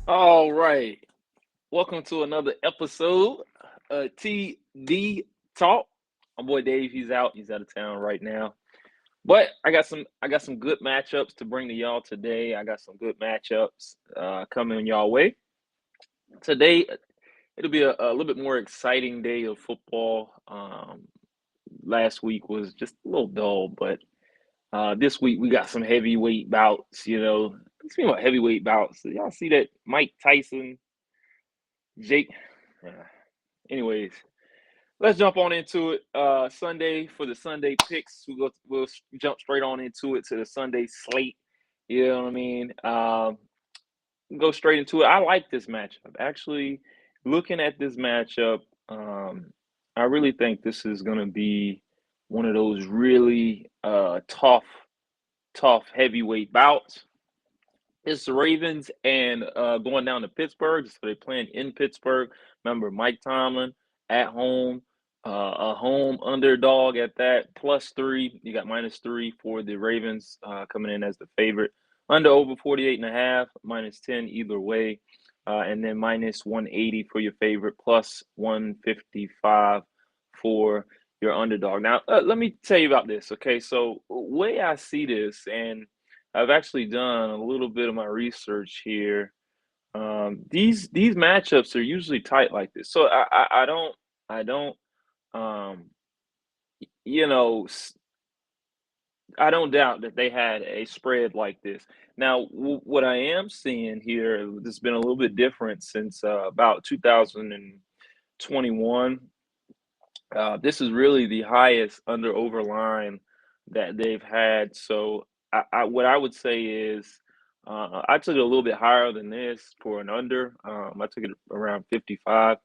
All right. Welcome to another episode of TD Talk. My boy Dave, he's out of town right now. But I got some good matchups to bring to y'all today. I got some good matchups coming y'all way. Today it'll be a little bit more exciting day of football. Last week was just a little dull, but this week we got some heavyweight bouts, Speaking about heavyweight bouts, y'all see that Mike Tyson, Jake. Anyways, let's jump on into it. Sunday for the Sunday picks. We'll jump straight on into it to the Sunday slate. You know what I mean? Go straight into it. I like this matchup. Actually, looking at this matchup, I really think this is going to be one of those really tough heavyweight bouts. It's the Ravens and going down to Pittsburgh. So they're playing in Pittsburgh. Remember, Mike Tomlin at home, a home underdog at that, +3. You got -3 for the Ravens coming in as the favorite. Under over 48.5, -10 either way. and then minus 180 for your favorite, plus 155 for your underdog. Now, let me tell you about this. Okay, so way I see this, and I've actually done a little bit of my research here. These matchups are usually tight like this, so I don't um, you know I don't doubt that they had a spread like this. Now, what I am seeing here, this has been a little bit different since about 2021. This is really the highest under over line that they've had. So, what I would say is, I took it a little bit higher than this for an under. I took it around 55,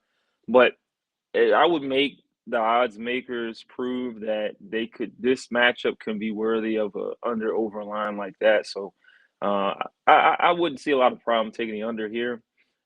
but I would make the odds makers prove that this matchup can be worthy of a under over line like that. So I wouldn't see a lot of problem taking the under here.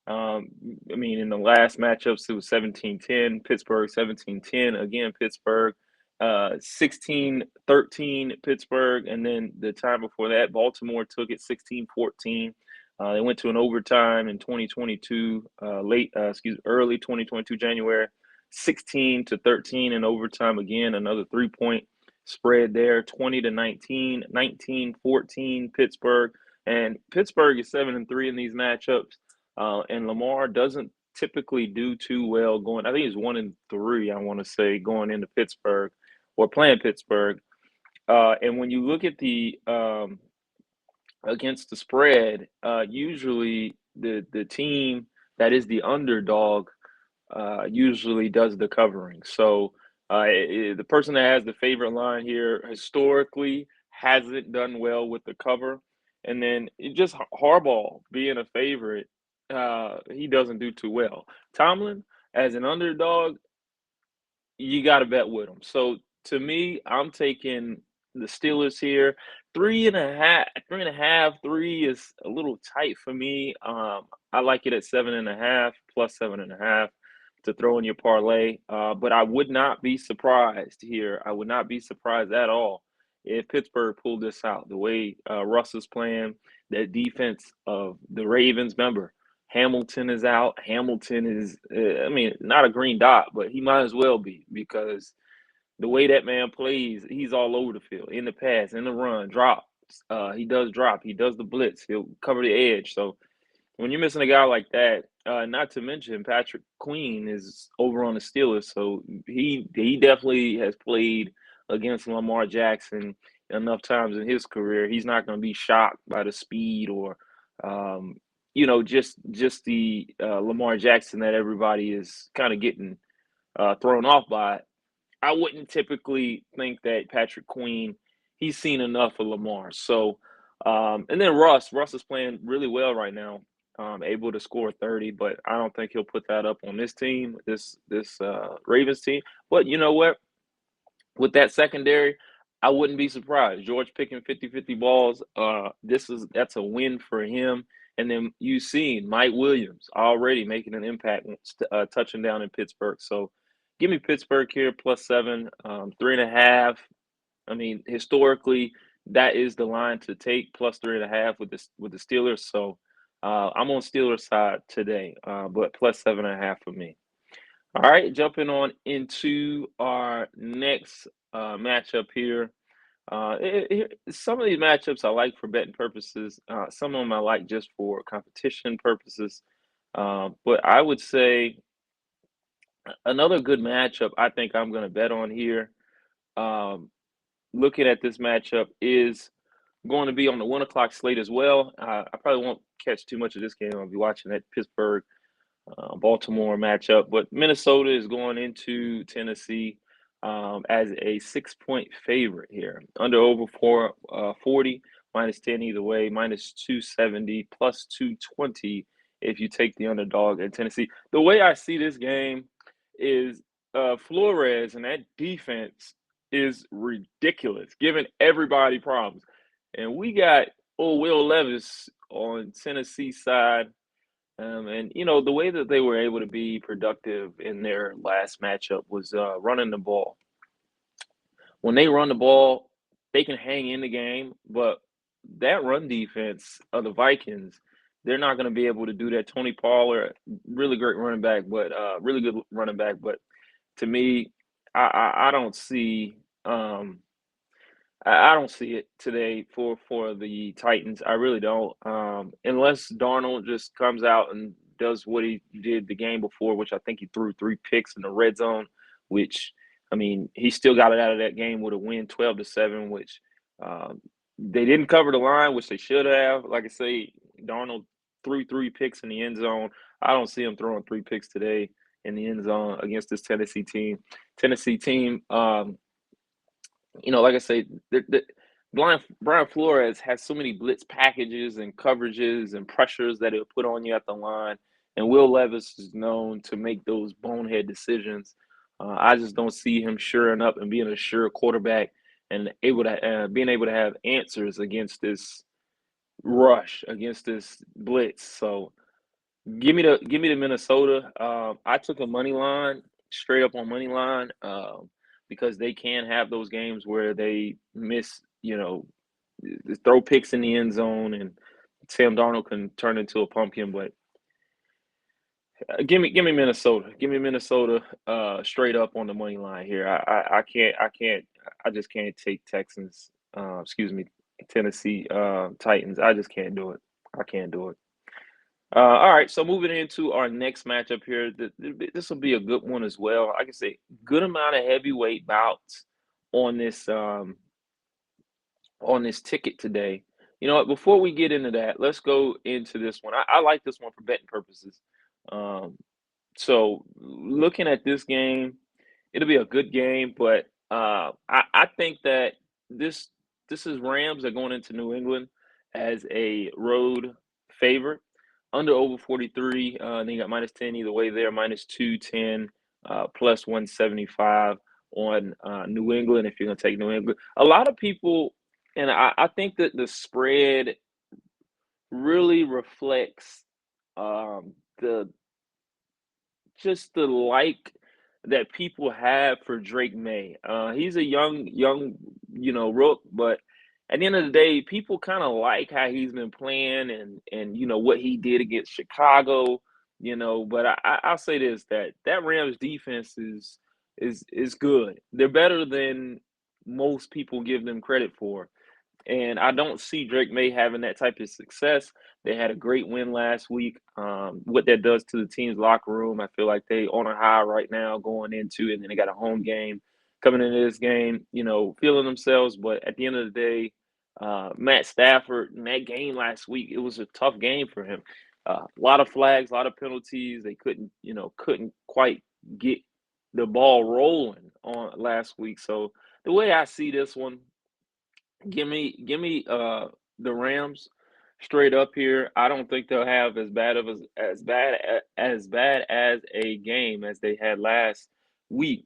Um, I mean, in the last matchups, it was 17-10, Pittsburgh 17-10, again, Pittsburgh 16-13, Pittsburgh. And then the time before that, Baltimore took it 16-14. They went to an overtime in 2022, early 2022, January. 16-13 in overtime again, another 3-point spread there, 20-19, 19-14 Pittsburgh. And Pittsburgh is 7-3 in these matchups. And Lamar doesn't typically do too well going. I think he's 1-3, I want to say, going into Pittsburgh or playing Pittsburgh. And when you look at the against the spread, usually the team that is the underdog usually does the covering. So the person that has the favorite line here historically hasn't done well with the cover. And then just Harbaugh being a favorite, he doesn't do too well. Tomlin, as an underdog, you got to bet with them. So to me, I'm taking the Steelers here. 3.5, 3.5, 3 is a little tight for me. I like it at 7.5 plus 7.5 to throw in your parlay. But I would not be surprised here. I would not be surprised at all if Pittsburgh pulled this out. The way Russ is playing, that defense of the Ravens. Remember, Hamilton is out. Hamilton is, I mean, not a green dot, but he might as well be because the way that man plays, he's all over the field, in the pass, in the run, drops. He does drop. He does the blitz. He'll cover the edge. So when you're missing a guy like that, not to mention Patrick Queen is over on the Steelers, so he definitely has played against Lamar Jackson enough times in his career. He's not going to be shocked by the speed or, um, just the Lamar Jackson that everybody is kind of getting thrown off by. I wouldn't typically think that Patrick Queen, he's seen enough of Lamar. So, and then Russ is playing really well right now, able to score 30, but I don't think he'll put that up on this team, this Ravens team. But you know what? With that secondary, I wouldn't be surprised. George picking 50-50 balls, that's a win for him. And then you seen Mike Williams already making an impact, touching down in Pittsburgh. So give me Pittsburgh here plus 7, 3.5. I mean, historically, that is the line to take, plus 3.5 with the Steelers. So I'm on Steelers side today, but plus 7.5 for me. All right, jumping on into our next matchup here. Some of these matchups I like for betting purposes. Some of them I like just for competition purposes. But I would say another good matchup I think I'm going to bet on here, um, looking at this matchup, is going to be on the 1 o'clock slate as well. I probably won't catch too much of this game. I'll be watching that Pittsburgh Baltimore matchup. But Minnesota is going into Tennessee as a 6-point favorite here. Under over 40, minus 10 either way, minus 270, plus 220 if you take the underdog in Tennessee. The way I see this game is Flores and that defense is ridiculous, giving everybody problems. And we got Will Levis on Tennessee side. And the way that they were able to be productive in their last matchup was running the ball. When they run the ball, they can hang in the game, but that run defense of the Vikings they're not going to be able to do that. Tony Pollard, really great running back, but really good running back. But to me, I don't see I don't see it today for the Titans. I really don't. Unless Darnold just comes out and does what he did the game before, which I think he threw 3 picks in the red zone. Which, I mean, he still got it out of that game with a win, 12-7. Which they didn't cover the line, which they should have. Like I say, Darnold threw 3 picks in the end zone. I don't see him throwing 3 picks today in the end zone against this Tennessee team. Tennessee team. Like I say, Brian Flores has so many blitz packages and coverages and pressures that he'll put on you at the line. And Will Levis is known to make those bonehead decisions. I just don't see him shoring up and being a sure quarterback and being able to have answers against this rush, against this blitz. So give me the Minnesota. I took a money line, straight up on money line, because they can have those games where they miss, throw picks in the end zone, and Sam Darnold can turn into a pumpkin. But give me Minnesota. Give me Minnesota, straight up on the money line here. I just can't take Texans. Excuse me, Tennessee Titans. I just can't do it. I can't do it. All right, so moving into our next matchup here, this will be a good one as well. I can say good amount of heavyweight bouts on this ticket today. You know what? Before we get into that, let's go into this one. I like this one for betting purposes. Um, so looking at this game, it'll be a good game, but I think that this this is Rams are going into New England as a road favorite. Under over 43, then you got -10 either way there, -210, +175 on New England if you're going to take New England. A lot of people, and I think that the spread really reflects the just the like that people have for Drake May. He's a young, rook, but at the end of the day, people kind of like how he's been playing and what he did against Chicago. But I'll say this that Rams defense is good. They're better than most people give them credit for. And I don't see Drake May having that type of success. They had a great win last week. What that does to the team's locker room, I feel like they on a high right now going into, and then they got a home game coming into this game, feeling themselves. But at the end of the day, Matt Stafford in that game last week, it was a tough game for him. A lot of flags, a lot of penalties. They couldn't quite get the ball rolling on last week. So the way I see this one, give me the Rams straight up here. I don't think they'll have as bad as a game as they had last week.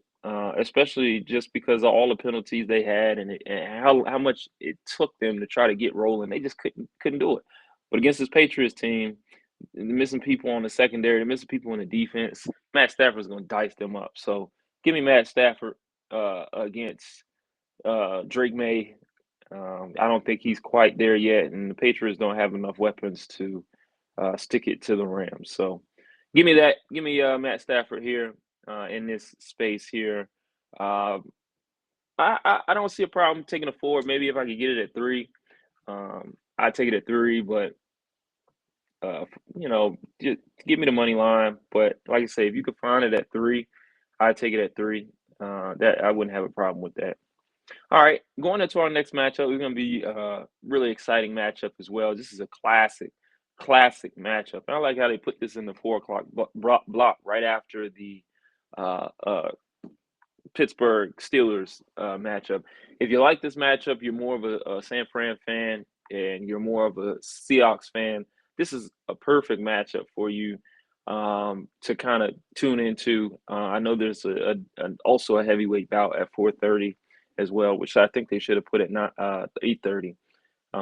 Especially just because of all the penalties they had and how much it took them to try to get rolling. They just couldn't do it. But against this Patriots team, missing people on the secondary, missing people in the defense, Matt Stafford's going to dice them up. So give me Matt Stafford against Drake May. I don't think he's quite there yet, and the Patriots don't have enough weapons to stick it to the Rams. So, give me that. Give me Matt Stafford here in this space here. Uh, I don't see a problem taking a forward. Maybe if I could get it at 3, I'd take it at 3. But just give me the money line. But like I say, if you could find it at 3, I'd take it at 3. That I wouldn't have a problem with that. All right, going into our next matchup, we're going to be really exciting matchup as well. This is a classic matchup. And I like how they put this in the 4 o'clock block right after the uh, uh, Pittsburgh Steelers matchup. If you like this matchup, you're more of a San Fran fan and you're more of a Seahawks fan, this is a perfect matchup for you to kind of tune into. I know there's also a heavyweight bout at 4:30 as well, which I think they should have put at not 8:30.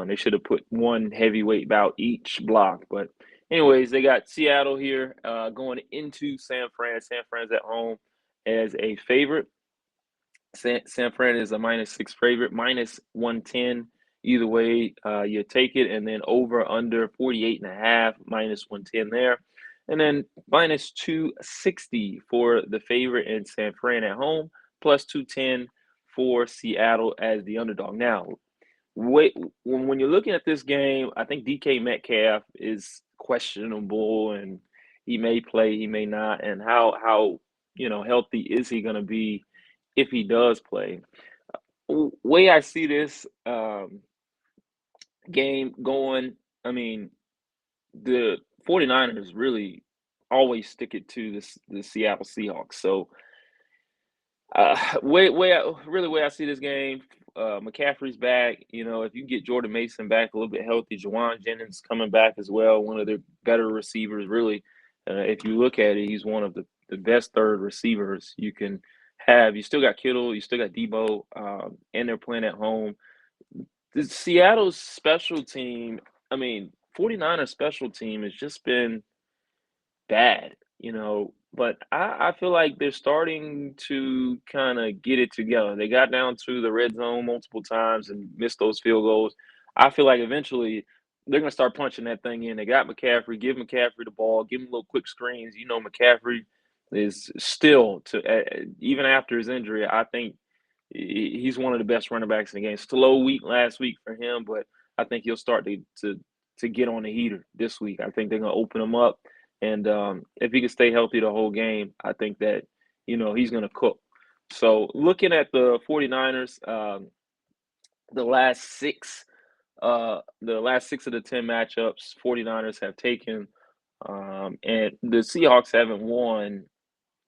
They should have put one heavyweight bout each block. But anyways, they got Seattle here going into San Fran. San Fran's at home as a favorite. San Fran is a -6 favorite, -110 Either way, you take it, and then over under 48.5 minus 110 there, and then minus 260 for the favorite in San Fran at home, plus 210 for Seattle as the underdog. Now, wait, when you're looking at this game, I think DK Metcalf is questionable, and he may play, he may not, and how healthy is he going to be if he does play? Way I see this game going, I mean, the 49ers really always stick it to the Seattle Seahawks. So way I see this game, McCaffrey's back. If you get Jordan Mason back a little bit healthy, Jawan Jennings coming back as well, one of their better receivers. Really, if you look at it, he's one of the best third receivers you can have. You still got Kittle, you still got Debo, and they're playing at home. The Seattle's special team, I mean, 49ers special team has just been bad. But I feel like they're starting to kind of get it together. They got down to the red zone multiple times and missed those field goals. I feel like eventually they're going to start punching that thing in. They got McCaffrey. Give McCaffrey the ball. Give him little quick screens. McCaffrey is still, even after his injury, I think he's one of the best running backs in the game. Slow week last week for him, but I think he'll start to get on the heater this week. I think they're going to open him up. And if he can stay healthy the whole game, I think that, he's going to cook. So looking at the 49ers, the last six of the 10 matchups 49ers have taken, and the Seahawks haven't won.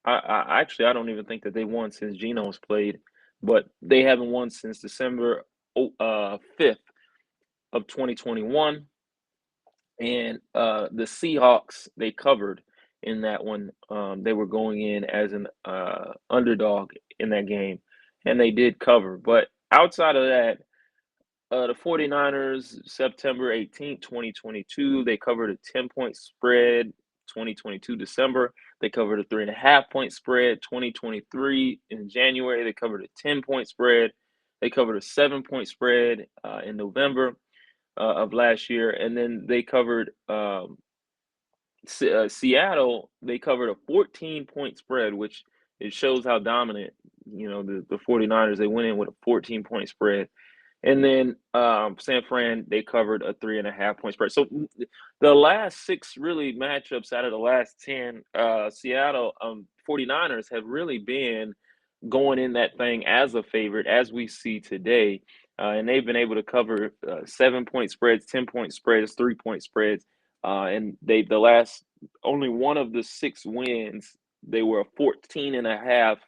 I don't even think that they won since Geno's played, but they haven't won since December 5th of 2021. And the Seahawks, they covered in that one. They were going in as an underdog in that game, and they did cover. But outside of that, the 49ers, September 18th, 2022, they covered a 10-point spread. 2022 December, they covered a 3.5-point spread. 2023 in January, they covered a 10-point spread. They covered a 7-point spread in November of last year, and then they covered Seattle. They covered a 14-point spread, which it shows how dominant the 49ers. They went in with a 14-point spread, and then San Fran, they covered a 3.5-point spread. So the last six really matchups out of the last 10, Seattle 49ers have really been going in that thing as a favorite, as we see today. And they've been able to cover 7-point spreads, 10-point spreads, 3-point spreads. And the last, only one of the six wins, they were a 14.5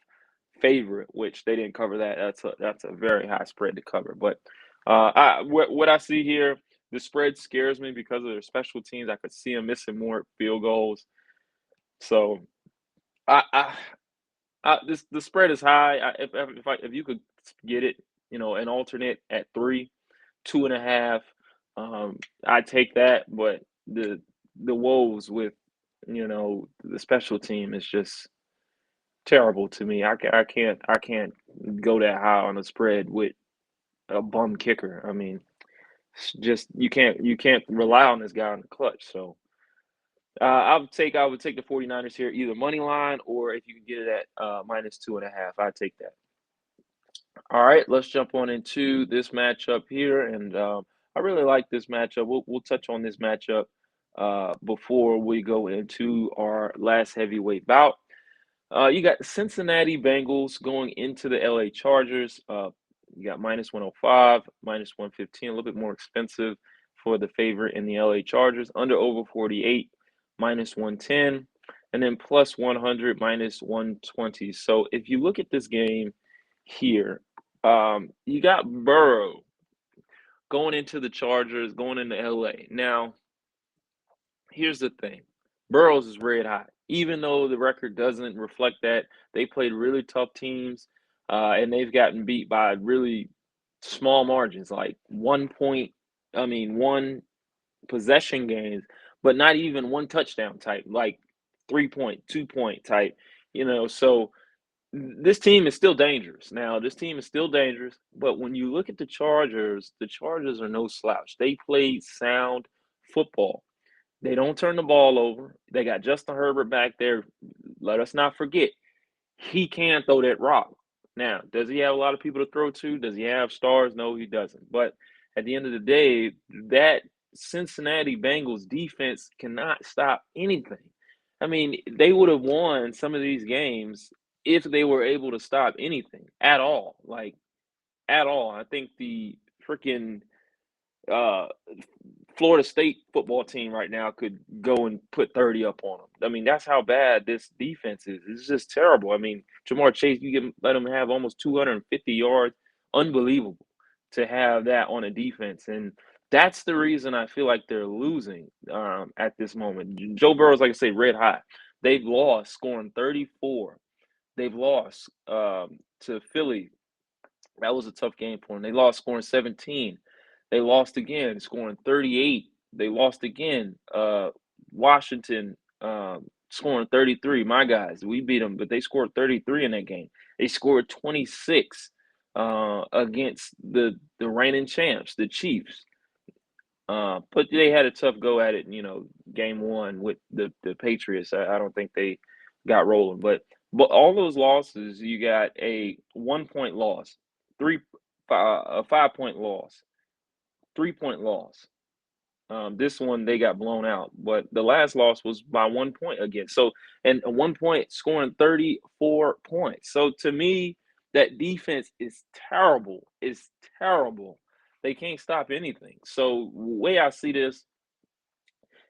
favorite, which they didn't cover that. That's a very high spread to cover. But what I see here, the spread scares me because of their special teams. I could see them missing more field goals. So the spread is high. If you could get it, an alternate at 3, 2.5, I'd take that. But the woes with the special team is just terrible to me. I can't go that high on a spread with a bum kicker. I mean, just you can't rely on this guy in the clutch. So I would take the 49ers here, either money line or if you can get it at minus 2.5, I'd take that. All right, let's jump on into this matchup here, and I really like this matchup. We'll touch on this matchup before we go into our last heavyweight bout. You got the Cincinnati Bengals going into the LA Chargers. You got minus 105, minus 115, a little bit more expensive for the favorite in the LA Chargers. Under over 48, minus 110, and then plus 100, minus 120. So if you look at this game here, you got Burrow going into the Chargers, going into LA. Now, here's the thing. Burrows is red hot. Even though the record doesn't reflect that, they played really tough teams, and they've gotten beat by really small margins, like 1 possession games, but not even one touchdown type, like 3-point, 2-point type, So this team is still dangerous. Now, this team is still dangerous, but when you look at the Chargers are no slouch. They played sound football. They don't turn the ball over. They got Justin Herbert back there. Let us not forget, he can throw that rock. Now, does he have a lot of people to throw to? Does he have stars? No, he doesn't. But at the end of the day, that Cincinnati Bengals defense cannot stop anything. I mean, they would have won some of these games if they were able to stop anything at all. Like, at all. I think the freaking uh, Florida State football team right now could go and put 30 up on them. I mean, that's how bad this defense is. It's just terrible. I mean, Jamar Chase, let him have almost 250 yards. Unbelievable to have that on a defense. And that's the reason I feel like they're losing at this moment. Joe Burrow's, like I say, red hot. They've lost scoring 34. They've lost to Philly. That was a tough game for them. They lost scoring 17. They lost again, scoring 38. They lost again. Washington scoring 33. My guys, we beat them, but they scored 33 in that game. They scored 26 against the reigning champs, the Chiefs. But they had a tough go at it, game one with the Patriots. I don't think they got rolling. But all those losses, you got a 1 point loss, a 5 point loss, 3 point loss. This one they got blown out, but the last loss was by 1 point again. So, and a 1 point scoring 34 points. So to me, that defense is terrible. It's terrible. They can't stop anything. So the way I see this,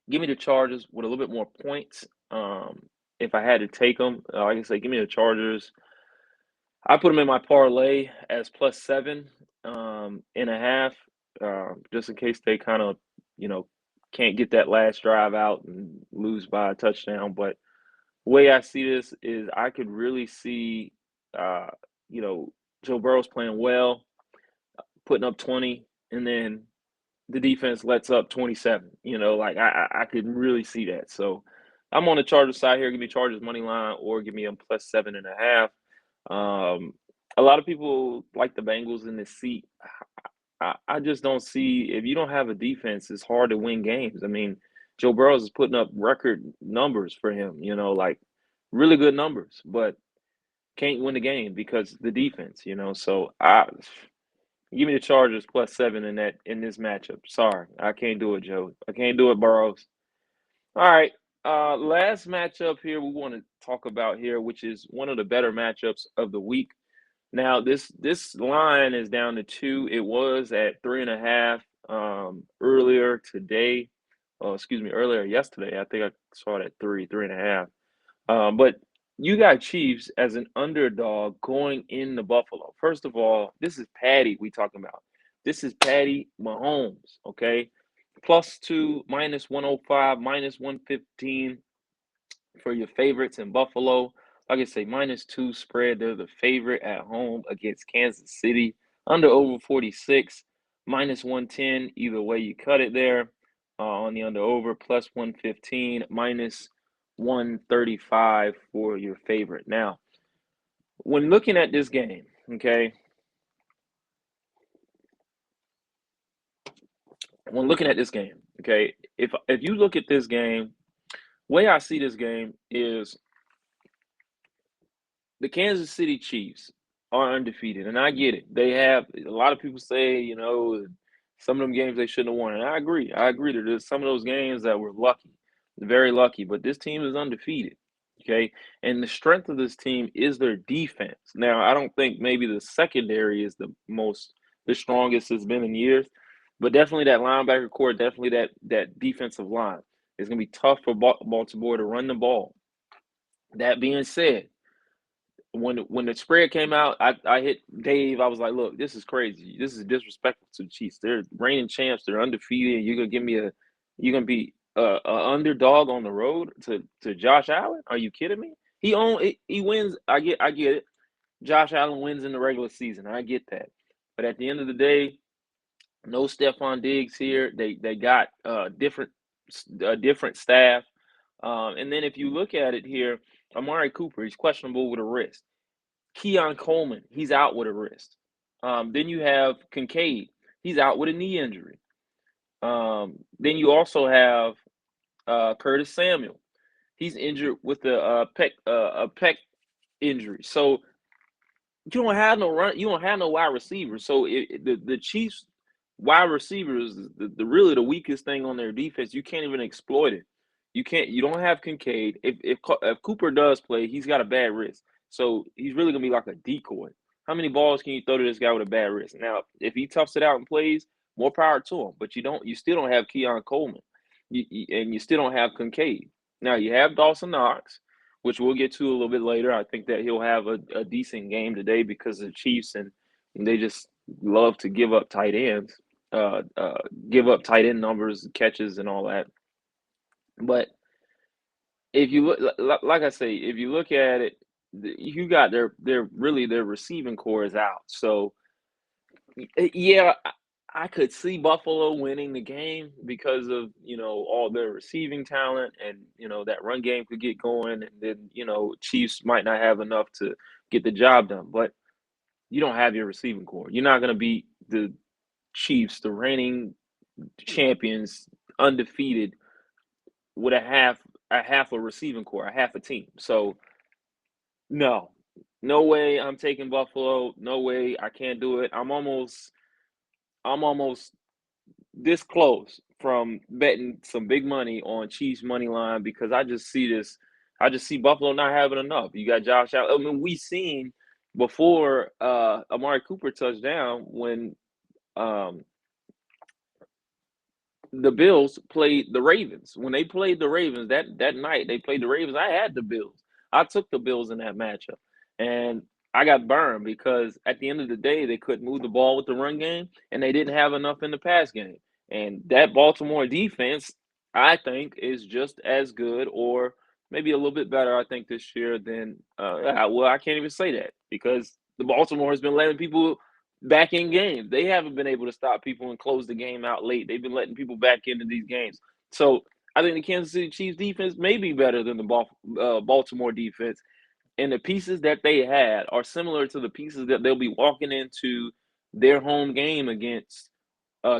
give me the Chargers with a little bit more points. If I had to take them, like I say, give me the Chargers. I put them in my parlay as +7 and a half, just in case they kind of, you know, can't get that last drive out and lose by a touchdown. But the way I see this is I could really see, uh, you know, Joe Burrow's playing well, putting up 20, and then the defense lets up 27. Like I could really see that. So I'm on the Chargers side here. Give me Chargers money line or give me them +7.5. A lot of people like the Bengals in this seat. I just don't see, if you don't have a defense, it's hard to win games. I mean, Joe Burrows is putting up record numbers for him, like really good numbers, but can't win the game because the defense. So I give me the Chargers +7 in this matchup. Sorry, I can't do it, Joe. I can't do it, Burrows. All right. Last matchup here we want to talk about here, which is one of the better matchups of the week. Now, this line is down to 2. It was at 3.5 earlier today. Oh, excuse me, earlier yesterday. I think I saw it at 3.5. But you got Chiefs as an underdog going into Buffalo. First of all, this is Patty we talking about. This is Patty Mahomes, okay? +2, -105, -115 for your favorites in Buffalo. Like I say, -2 spread. They're the favorite at home against Kansas City. Under over 46, -110. Either way you cut it there on the under over, +115, -135 for your favorite. Now, when looking at this game, okay, if you look at this game, way I see this game is the Kansas City Chiefs are undefeated, and I get it. They have a lot of people say, some of them games they shouldn't have won, and I agree. I agree that there's some of those games that were lucky, very lucky, but this team is undefeated. Okay, and the strength of this team is their defense. Now, I don't think maybe the secondary is the strongest it's been in years, but definitely that linebacker core, definitely that defensive line. It's gonna be tough for Baltimore to run the ball. That being said, when the spread came out, I hit Dave. I was like, "Look, this is crazy. This is disrespectful to the Chiefs. They're reigning champs. They're undefeated. You're gonna be a underdog on the road to Josh Allen? Are you kidding me? He wins. I get it. Josh Allen wins in the regular season. I get that. But at the end of the day, no Stephon Diggs here. They got different staff. And then if you look at it here, Amari Cooper, he's questionable with a wrist. Keon Coleman, he's out with a wrist. Then you have Kincaid, he's out with a knee injury. Then you also have Curtis Samuel, he's injured with a pec injury. So you don't have no run. You don't have no wide receivers. So the Chiefs wide receivers, the really the weakest thing on their defense. You can't even exploit it. You can't. You don't have Kincaid. If Cooper does play, he's got a bad wrist. So he's really gonna be like a decoy. How many balls can you throw to this guy with a bad wrist? Now, if he toughs it out and plays, more power to him. But you don't. You still don't have Keon Coleman, and you still don't have Kincaid. Now you have Dawson Knox, which we'll get to a little bit later. I think that he'll have a decent game today because of the Chiefs and they just love to give up tight ends, give up tight end numbers, catches, and all that. But if you look, like I say, if you look at it, you got their receiving core is out. So yeah, I could see Buffalo winning the game because of all their receiving talent and that run game could get going and then Chiefs might not have enough to get the job done. But you don't have your receiving core. You're not going to beat the Chiefs, the reigning champions, undefeated, with a half a receiving core, a half a team. So no, no way I'm taking Buffalo. No way I can't do it. I'm almost this close from betting some big money on Chiefs money line because I just see this. I just see Buffalo not having enough. You got Josh Allen. I mean, we seen before Amari Cooper touchdown when um, the Bills played the Ravens. When they played the Ravens that night, they played the Ravens. I had the Bills. I took the Bills in that matchup, and I got burned because at the end of the day, they couldn't move the ball with the run game, and they didn't have enough in the pass game. And that Baltimore defense, I think, is just as good, or maybe a little bit better. I think this year than well, I can't even say that because the Baltimore has been letting people back in games. They haven't been able to stop people and close the game out late. They've been letting people back into these games. So I think the Kansas City Chiefs defense may be better than the Baltimore defense. And the pieces that they had are similar to the pieces that they'll be walking into their home game against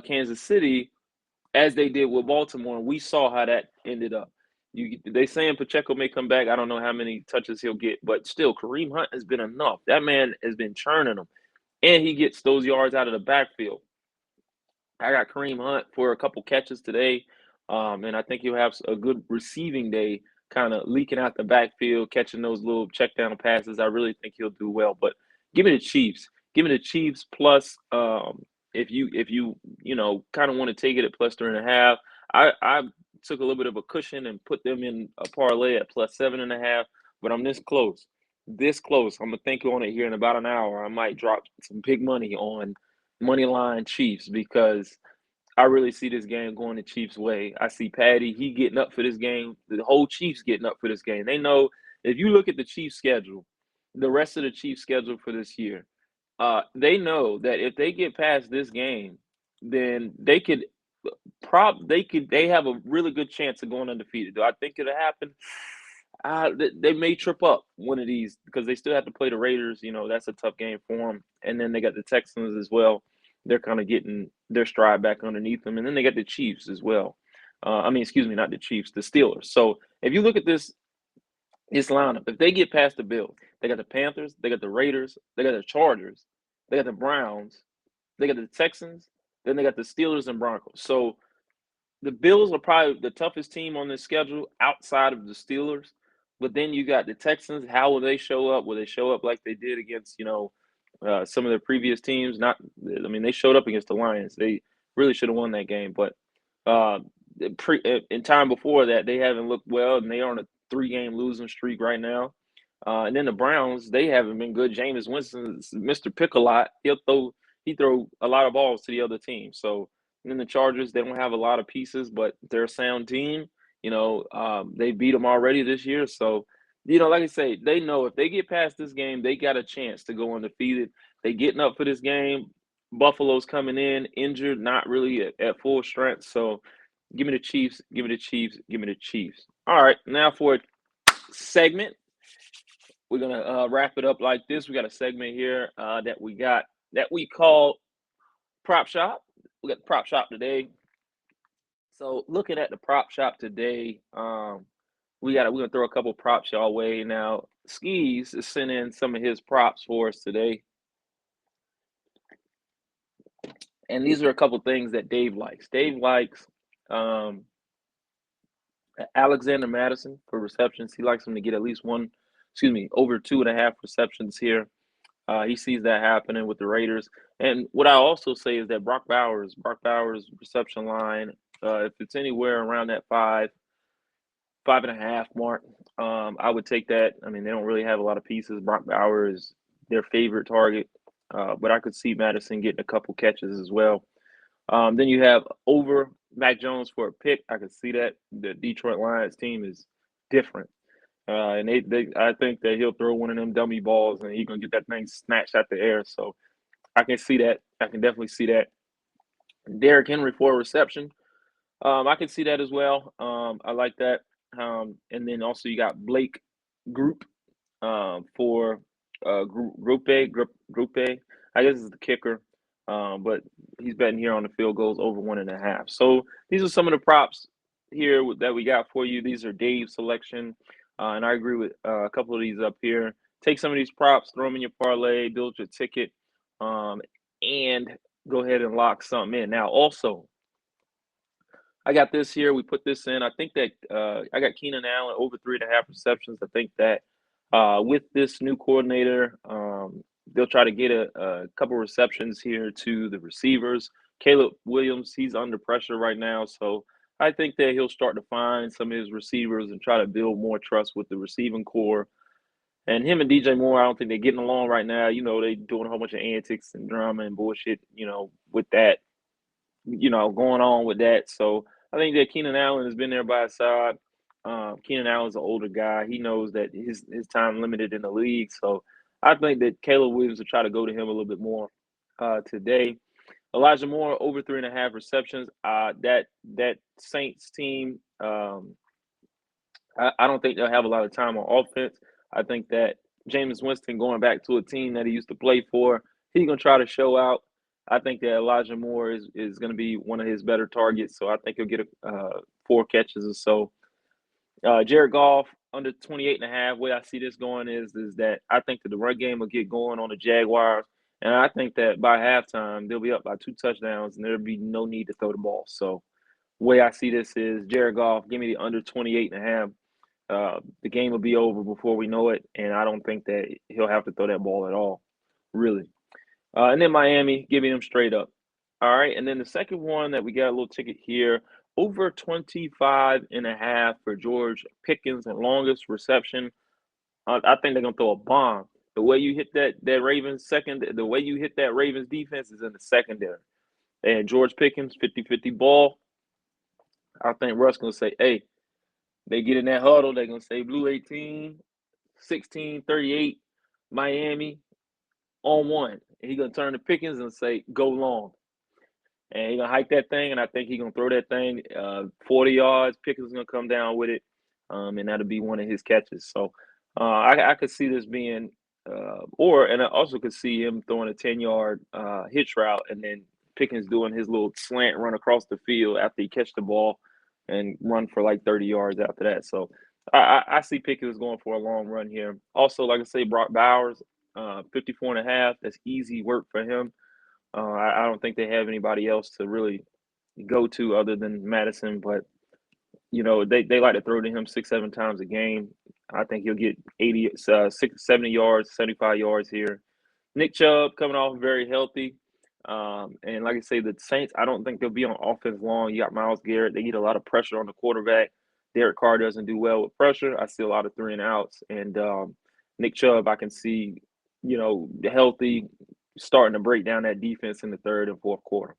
Kansas City as they did with Baltimore. And we saw how that ended up. They saying Pacheco may come back. I don't know how many touches he'll get, but still, Kareem Hunt has been enough. That man has been churning them and he gets those yards out of the backfield. I got Kareem Hunt for a couple catches today, and I think he'll have a good receiving day, kind of leaking out the backfield, catching those little check down passes. I really think he'll do well. But give me the Chiefs. Give me the Chiefs plus. If you kind of want to take it at plus 3.5, I took a little bit of a cushion and put them in a parlay at plus 7.5. But I'm this close. This close. I'm gonna think on it here in about an hour. I might drop some big money on money line Chiefs because I really see this game going the Chiefs' way. I see Patty, he getting up for this game. The whole Chiefs getting up for this game. They know if you look at the Chiefs' schedule, the rest of the Chiefs' schedule for this year, they know that if they get past this game, then they have a really good chance of going undefeated. Do I think it'll happen? They may trip up one of these because they still have to play the Raiders. That's a tough game for them. And then they got the Texans as well. They're kind of getting their stride back underneath them. And then they got the Chiefs as well. Excuse me, not the Chiefs, the Steelers. So if you look at this lineup, if they get past the Bills, they got the Panthers, they got the Raiders, they got the Chargers, they got the Browns, they got the Texans, then they got the Steelers and Broncos. So the Bills are probably the toughest team on this schedule outside of the Steelers. But then you got the Texans. How will they show up? Will they show up like they did against, some of their previous teams? Not, I mean, they showed up against the Lions. They really should have won that game. But uh, in time before that, they haven't looked well, and they are on a 3-game losing streak right now. And then the Browns, they haven't been good. Jameis Winston, Mr. Pick-a-Lot, he throw a lot of balls to the other team. So and then the Chargers, they don't have a lot of pieces, but they're a sound team. They beat them already this year. So, like I say, they know if they get past this game, they got a chance to go undefeated. They getting up for this game. Buffalo's coming in injured, not really at full strength. So give me the Chiefs, give me the Chiefs, give me the Chiefs. All right, now for a segment. We're gonna wrap it up like this. We got a segment here that we call Prop Shop. We got the Prop Shop today. So looking at the Prop Shop today, we're gonna throw a couple props y'all way now. Skis is sending some of his props for us today, and these are a couple things that Dave likes. Dave likes um, Alexander Madison for receptions. He likes him to get at least over 2.5 receptions here. He sees that happening with the Raiders. And what I also say is that Brock Bowers reception line, if it's anywhere around that 5.5 mark, I would take that. I mean, they don't really have a lot of pieces. Brock Bowers is their favorite target, but I could see Madison getting a couple catches as well. Then you have over Mac Jones for a pick. I could see that. The Detroit Lions team is different. And I think that he'll throw one of them dummy balls and he's gonna get that thing snatched out the air. So I can see that. I can definitely see that. Derrick Henry for a reception. I can see that as well. I like that. And then also you got Blake Group for Group A. I guess it's the kicker, but he's betting here on the field goals over 1.5. So these are some of the props here that we got for you. These are Dave's selection, and I agree with a couple of these up here. Take some of these props, throw them in your parlay, build your ticket, and go ahead and lock something in. Now, also, I got this here. We put this in. I think that I got Keenan Allen over 3.5 receptions. I think that with this new coordinator, they'll try to get a couple receptions here to the receivers. Caleb Williams, he's under pressure right now. So I think that he'll start to find some of his receivers and try to build more trust with the receiving core. And him and DJ Moore, I don't think they're getting along right now. You know, they doing a whole bunch of antics and drama and bullshit, with that, going on with that. So I think that Keenan Allen has been there by his side. Keenan Allen's an older guy. He knows that his time limited in the league. So I think that Caleb Williams will try to go to him a little bit more today. Elijah Moore over 3.5 receptions. That Saints team, I don't think they'll have a lot of time on offense. I think that Jameis Winston going back to a team that he used to play for, he's gonna try to show out. I think that Elijah Moore is going to be one of his better targets, so I think he'll get 4 catches or so. Jared Goff under 28.5. Way I see this going is that I think that the run game will get going on the Jaguars, and I think that by halftime they'll be up by 2 touchdowns, and there'll be no need to throw the ball. So, way I see this is Jared Goff. Give me the under 28.5. The game will be over before we know it, and I don't think that he'll have to throw that ball at all, really. And then Miami, giving them straight up. All right. And then the second one that we got a little ticket here, over 25.5 for George Pickens and longest reception. I think they're going to throw a bomb. The way you hit that the way you hit that Ravens defense is in the secondary. And George Pickens, 50-50 ball. I think Russ going to say, hey, they get in that huddle. They're going to say blue 18, 16, 38, Miami on 1. He's going to turn to Pickens and say, go long. And he's going to hike that thing, and I think he's going to throw that thing 40 yards. Pickens is going to come down with it, and that'll be one of his catches. So I could see this being and I also could see him throwing a 10-yard hitch route and then Pickens doing his little slant run across the field after he catch the ball and run for like 30 yards after that. So I see Pickens going for a long run here. Also, like I say, Brock Bowers, 54.5. That's easy work for him. I don't think they have anybody else to really go to other than Madison, but they like to throw to him 6-7 times a game. I think he'll get 70 yards, 75 yards here. Nick Chubb coming off very healthy. And like I say, the Saints, I don't think they'll be on offense long. You got Myles Garrett. They get a lot of pressure on the quarterback. Derek Carr doesn't do well with pressure. I see a lot of 3-and-outs. And Nick Chubb, I can see, healthy, starting to break down that defense in the third and fourth quarter.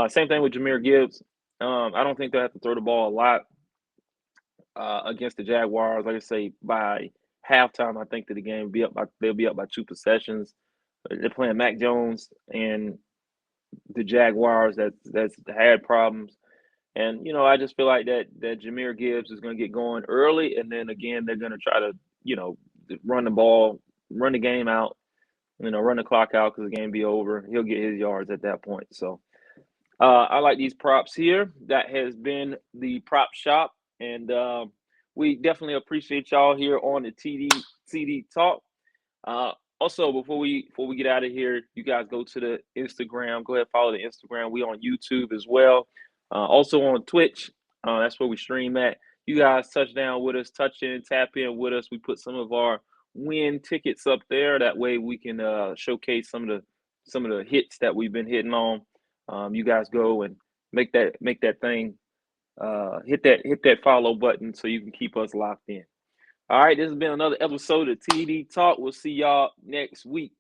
Same thing with Jahmyr Gibbs. I don't think they'll have to throw the ball a lot against the Jaguars. Like I say, by halftime, I think that the game they'll be up by 2 possessions. They're playing Mac Jones and the Jaguars that's had problems. And, I just feel like that Jahmyr Gibbs is going to get going early, and then again they're going to try to, run the ball, run the game out, run the clock out because the game be over. He'll get his yards at that point. So I like these props here. That has been the prop shop, and we definitely appreciate y'all here on the TD Talk. Also, before we get out of here, you guys go to the Instagram. Go ahead, follow the Instagram. We on YouTube as well. Also on Twitch. That's where we stream at. You guys touch down with us, touch in, tap in with us. We put some of our win tickets up there. That way we can showcase some of the hits that we've been hitting on. You guys go and make that thing. Hit that follow button so you can keep us locked in. All right, this has been another episode of TD Talk. We'll see y'all next week.